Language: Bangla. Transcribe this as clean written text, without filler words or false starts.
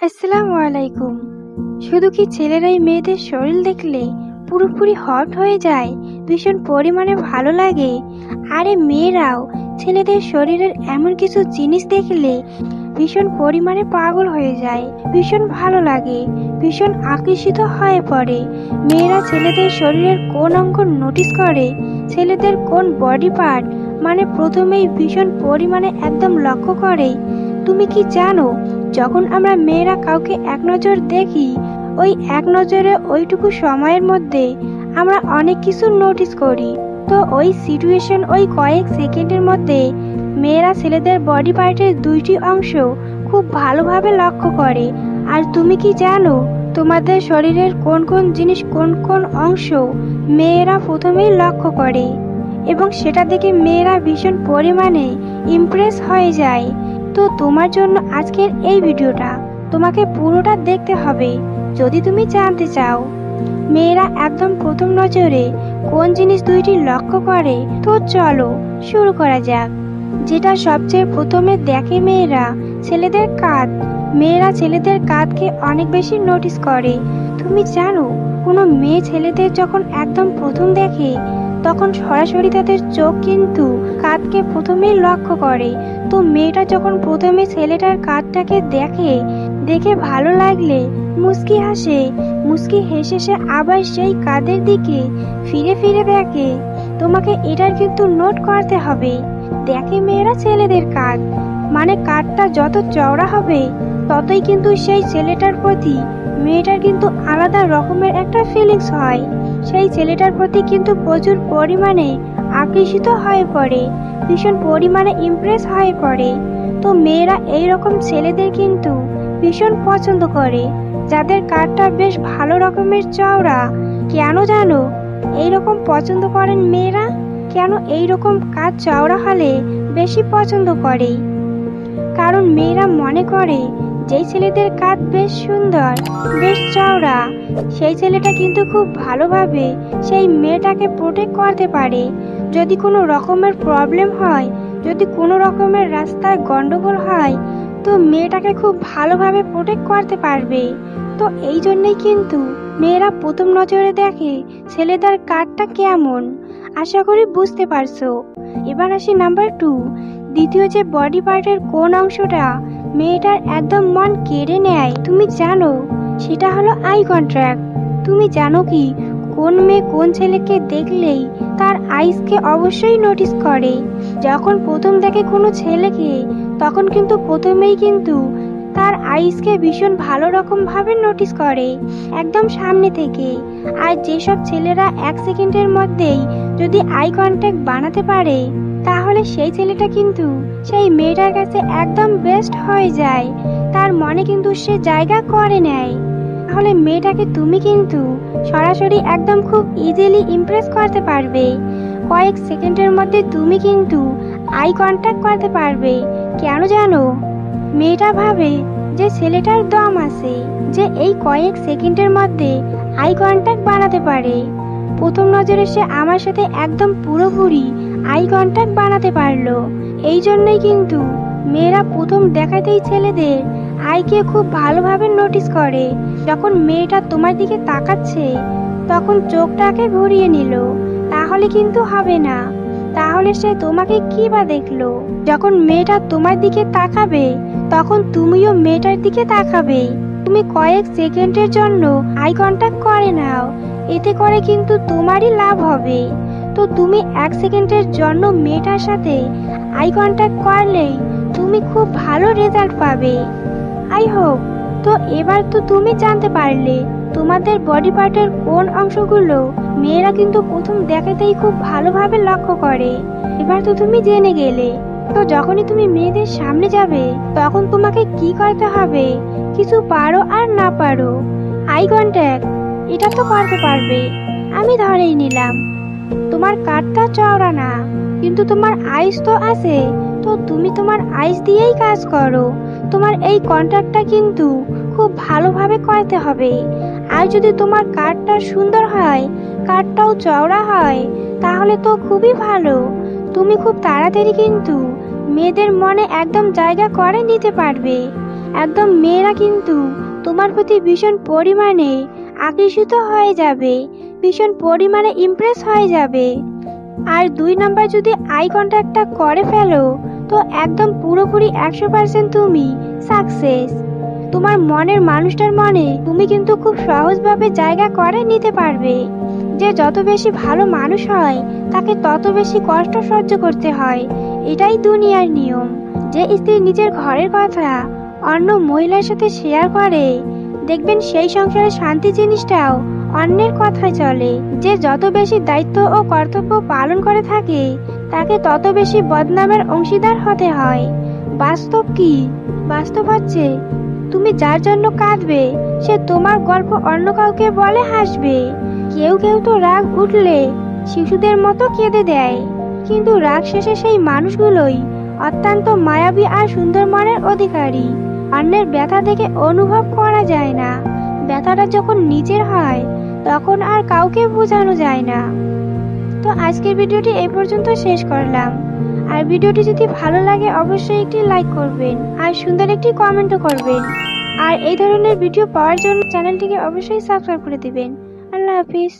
আসসালামু আলাইকুম। শুধু কি ছেলেরাই মেয়েদের শরীর দেখলে পুরোপুরি হট হয়ে যায়, ভীষণ পরিমাণে ভালো লাগে? আরে মেয়েরাও ছেলেদের শরীরের এমন কিছু জিনিস দেখলে ভীষণ পরিমাণে পাগল হয়ে যায়, ভীষণ ভালো লাগে, ভীষণ আকর্ষিত হয়ে পড়ে। মেয়েরা ছেলেদের শরীরের কোন অঙ্গ নোটিস করে, ছেলেদের কোন বডি পার্ট মানে প্রথমেই ভীষণ পরিমাণে একদম লক্ষ্য করে। তুমি কি জানো, যখন আমরা মেয়েরা কাউকে এক নজর দেখি, ওই এক নজরে ওইটুকু সময়ের মধ্যে আমরা অনেক কিছু নোটিস করি। তো ওই সিচুয়েশন, ওই কয়েক সেকেন্ডের মধ্যে মেয়েরা ছেলেদের বডি পার্টের দুইটি অংশ খুব ভালোভাবে লক্ষ্য করে। আর তুমি কি জানো, তোমাদের শরীরের কোন কোন জিনিস, কোন কোন অংশ মেয়েরা প্রথমেই লক্ষ্য করে, এবং সেটা দেখে মেয়েরা ভীষণ পরিমাণে ইমপ্রেস হয়ে যায়। তো তোমার জন্য আজকের এই ভিডিওটা, তোমাকে পুরোটা দেখতে হবে যদি তুমি জানতে চাও মেয়েরা একদম প্রথম নজরে কোন জিনিস দুইটি লক্ষ্য করে। তো চলো শুরু করা যাক। যেটা সবচেয়ে প্রথমে দেখে মেয়েরা, ছেলেদের কাঁধ। মেয়েরা ছেলেদের কাঁধকে অনেক বেশি নোটিস করে। তুমি জানো, কোনো মেয়ে ছেলেদের যখন একদম প্রথম দেখে, তখন সরাসরি তাদের চোখ কিন্তু কাঁধকে প্রথমেই লক্ষ্য করে। তো মেয়েটা যখন প্রথমে ছেলেটার কাঁধটাকে দেখে ভালো লাগলে মুচকি হাসে, মুচকি হেসে সে আবার সেই কাঁধের দিকে ফিরে ফিরে দেখে। তোমাকে এটার কিন্তু নোট করতে হবে। দেখে মেয়েরা ছেলেদের কাঁধ, মানে কাঁধটা যত চওড়া হবে ততই কিন্তু সেই ছেলেটার প্রতি মেয়েটার কিন্তু আলাদা রকমের একটা ফিলিংস হয়। সেই ছেলেটার প্রতি কিন্তু প্রচুর পরিমাণে আকর্ষিত হয়ে পড়ে, ভীষণ পরিমাণে ইমপ্রেস হয়ে পড়ে। তো মেয়েরা এইরকম ছেলেদের কিন্তু ভীষণ পছন্দ করে, যাদের কাঁধটা বেশ ভালো রকমের চওড়া। কেন জানো এইরকম পছন্দ করেন মেয়েরা? কেন এইরকম কাঁধ চওড়া হলে বেশি পছন্দ করে? কারণ মেয়েরা মনে করে যেই ছেলেদের কাঁধ বেশ সুন্দর, বেশ চওড়া, সেই ছেলেটা কিন্তু খুব ভালোভাবে সেই মেয়েটাকে প্রোটেক্ট করতে পারে। যদি কোনো রকমের প্রবলেম হয়, যদি কোনো রকমের রাস্তায় গন্ডগোল হয়, তো মেয়েটাকে খুব ভালোভাবে প্রোটেক্ট করতে পারবে। তো এই জন্যই কিন্তু মেয়েরা প্রথম নজরে দেখে ছেলেদের কাঁধটা কেমন। আশা করি বুঝতে পারছো। এবার আসি নাম্বার 2। দ্বিতীয় যে বডি পার্টের কোন অংশটা মেয়েটার একদম মন কেড়ে নেয়, তুমি জানো, সেটা হলো আই কন্ট্রাক্ট। তুমি জানো কি, কোন মেয়ে কোন ছেলেকে দেখলেই তার আইসকে অবশ্যই নোটিস করে। যখন প্রথম দেখে কোনো ছেলেকে, তখন কিন্তু প্রথমেই কিন্তু তার আইসকে ভীষণ ভালো রকম ভাবে নোটিস করে, একদম সামনে থেকে। আর যেসব ছেলেরা 1 সেকেন্ডের মধ্যেই যদি আই কন্ট্যাক্ট বানাতে পারে, তাহলে সেই ছেলেটা কিন্তু সেই মেয়েটার কাছে একদম বেস্ট হয়ে যায়, তার মনে কিন্তু সে জায়গা করে নেয়। তাহলে মেয়েটাকে তুমি কিন্তু সরাসরি একদম খুব ইজিলি ইমপ্রেস করতে পারবে। কয়েক সেকেন্ডের মধ্যে তুমি কিন্তু আই কন্ট্যাক্ট করতে পারবে। কেন জানো? মেয়েটা ভাবে যে ছেলেটার দম আছে, যে এই কয়েক সেকেন্ডের মধ্যে আই কন্ট্যাক্ট বানাতে পারে। প্রথম নজরে সে আমার সাথে একদম পুরোপুরি আই কন্ট্যাক্ট বানাতে পারলো। এই জন্যই কিন্তু মেয়েরা প্রথম দেখাতেই ছেলেদের আইকে খুব ভালোভাবে নোটিস করে। যখন মেয়েটা তোমার দিকে তাকাচ্ছে, তখন চোখটাকে ঘুরিয়ে নিল, তাহলে কিন্তু হবে না। তাহলে সে তোমাকে কি বা দেখলো? যখন মেয়েটা তোমার দিকে তাকাবে, তখন তুমিও মেয়েটার দিকে তাকাবে। তুমি কয়েক সেকেন্ডের জন্য আই কন্ট্যাক্ট করে নাও, এতে করে কিন্তু তোমারই লাভ হবে। তো তুমি 1 সেকেন্ডের জন্য মেয়েটার সাথে আই কন্ট্যাক্ট করলেই তুমি খুব ভালো রেজাল্ট পাবে। I hope. তো এবার তো তুমি জানতে পারলে তোমাদের বডি পার্টের কোন অংশগুলো মেয়েরা কিন্তু প্রথম দেখাতেই খুব ভালোভাবে লক্ষ্য করে। এবার তো তুমি জেনে গেলে। তো যখনই তুমি মেয়েদের সামনে যাবে, তখন তোমাকে কি করতে হবে, কিছু পারো আর না পারো, আই কন্ট্যাক্ট এটা তো করতে পারবে। আমি ধরেই নিলাম তোমার কাঁধটা চওড়া না, কিন্তু তোমার আইস তো আছে। তো তুমি তোমার আইস দিয়েই কাজ করো। তোমার এই কন্ট্যাক্টটা কিন্তু খুব ভালোভাবে করতে হবে। আর যদি তোমার কাঁধটা সুন্দর হয়, কাঁধটাও চওড়া হয়, তাহলে তো খুবই ভালো। তুমি খুব তাড়াতাড়ি কিন্তু মেয়েদের মনে একদম জায়গা করে নিতে পারবে। একদম মেয়েরা কিন্তু তোমার প্রতি ভীষণ পরিমাণে আকর্ষিত হয়ে যাবে, ভীষণ পরিমাণে ইমপ্রেস হয়ে যাবে। আর 2 নাম্বার যদি আই কন্ট্যাক্টটা করে ফেলো তো একদম পুরোপুরি 100% তুমি সাকসেস। তোমার মনের মানুষটার মনে তুমি কিন্তু খুব সহজভাবে জায়গা করে নিতে পারবে। যে যত বেশি ভালো মানুষ হয় তাকে তত বেশি কষ্ট সহ্য করতে হয়, এটাই দুনিয়ার নিয়ম। যে স্ত্রী নিজের ঘরের কথা অন্য মহিলার সাথে শেয়ার করে, দেখবেন সেই সংসারে শান্তি জিনিসটাও অন্যের কথায় চলে। যে যত বেশি দায়িত্ব ও কর্তব্য পালন করে থাকে তাকে তত বেশি বদনামের অংশীদার হতে হয়। বাস্তব কি? বাস্তব হচ্ছে তুমি যার জন্য কাঁদবে সে তোমার গল্প অন্য কাউকে বলে হাসবে। কেউ কেউ তো রাগ উঠলে শিশুদের মতো কেঁদে দেয়, কিন্তু রাগ শেষে সেই মানুষগুলোই অত্যন্ত মায়াবী আর সুন্দর মনের অধিকারী। অন্যের ব্যথা দেখে অনুভব করা যায় না, ব্যথাটা যখন নিজের হয় তখন আর কাউকে বোঝানো যায় না। তো আজকের ভিডিওটি এই পর্যন্ত শেষ করলাম। আর ভিডিওটি যদি ভালো লাগে অবশ্যই একটি লাইক করবেন আর সুন্দর একটি কমেন্টও করবেন। আর এই ধরনের ভিডিও পাওয়ার জন্য চ্যানেলটিকে অবশ্যই সাবস্ক্রাইব করে দিবেন। আল্লাহ হাফিজ।